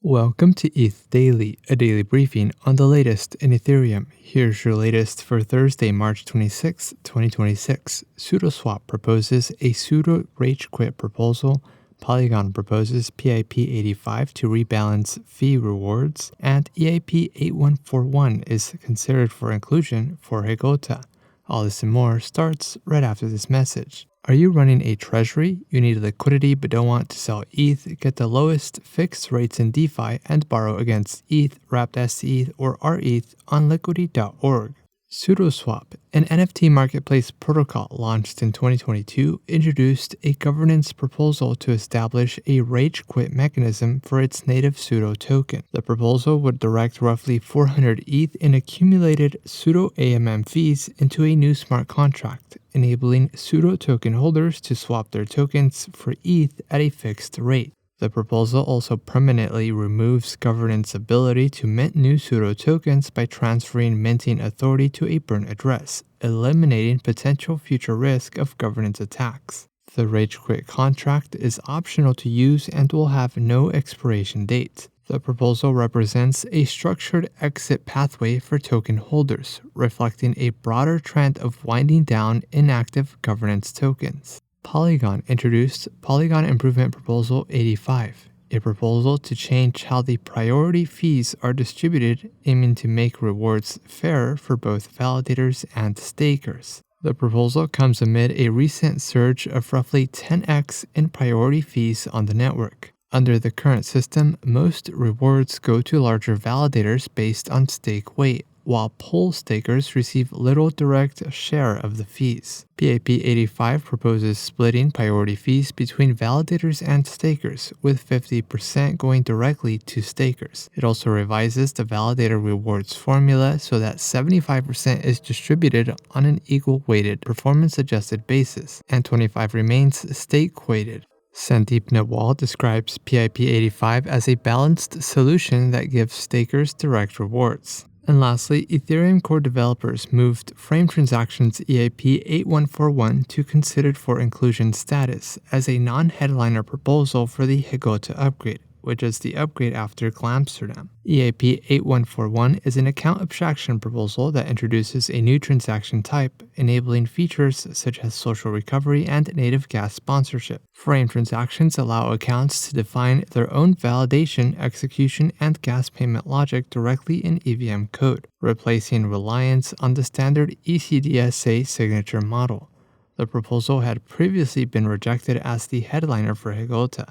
Welcome to ETH Daily, a daily briefing on the latest in Ethereum. Here's your latest for Thursday, March 26, 2026. Sudoswap proposes a SUDO Ragequit proposal. Polygon proposes PIP85 to rebalance fee rewards, and EIP8141 is considered for inclusion for Ragequit. All this and more starts right after this message. Are you running a treasury? You need liquidity but don't want to sell ETH? Get the lowest fixed rates in DeFi and borrow against ETH, wrapped SETH, or RETH on liquidity.org. Sudoswap, an NFT marketplace protocol launched in 2022, introduced a governance proposal to establish a Ragequit mechanism for its native SUDO token. The proposal would direct roughly 400 ETH in accumulated SUDO AMM fees into a new smart contract, enabling SUDO token holders to swap their tokens for ETH at a fixed rate. The proposal also permanently removes governance ability to mint new SUDO tokens by transferring minting authority to a burnt address, eliminating potential future risk of governance attacks. The Ragequit contract is optional to use and will have no expiration date. The proposal represents a structured exit pathway for token holders, reflecting a broader trend of winding down inactive governance tokens. Polygon introduced Polygon Improvement Proposal 85, a proposal to change how the priority fees are distributed, aiming to make rewards fairer for both validators and stakers. The proposal comes amid a recent surge of roughly 10x in priority fees on the network. Under the current system, most rewards go to larger validators based on stake weight, while pool stakers receive little direct share of the fees. PIP85 proposes splitting priority fees between validators and stakers, with 50% going directly to stakers. It also revises the validator rewards formula so that 75% is distributed on an equal-weighted, performance-adjusted basis, and 25% remains stake-weighted. Sandeep Nawal describes PIP85 as a balanced solution that gives stakers direct rewards. And lastly, Ethereum core developers moved Frame Transactions EIP8141 to considered for inclusion status as a non-headliner proposal for the Ragequit upgrade, which is the upgrade after Glamsterdam. EIP8141 is an account abstraction proposal that introduces a new transaction type, enabling features such as social recovery and native gas sponsorship. Frame transactions allow accounts to define their own validation, execution, and gas payment logic directly in EVM code, replacing reliance on the standard ECDSA signature model. The proposal had previously been rejected as the headliner for Ragequit.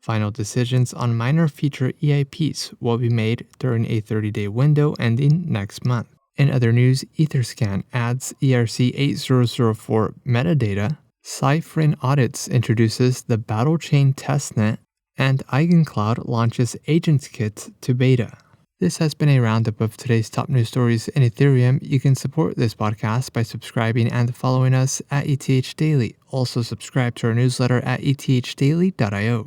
Final decisions on minor feature EIPs will be made during a 30-day window ending next month. In other news, Etherscan adds ERC8004 metadata, Cypherin Audits introduces the Battlechain testnet, and EigenCloud launches AgentsKit to beta. This has been a roundup of today's top news stories in Ethereum. You can support this podcast by subscribing and following us at ETH Daily. Also subscribe to our newsletter at ethdaily.io.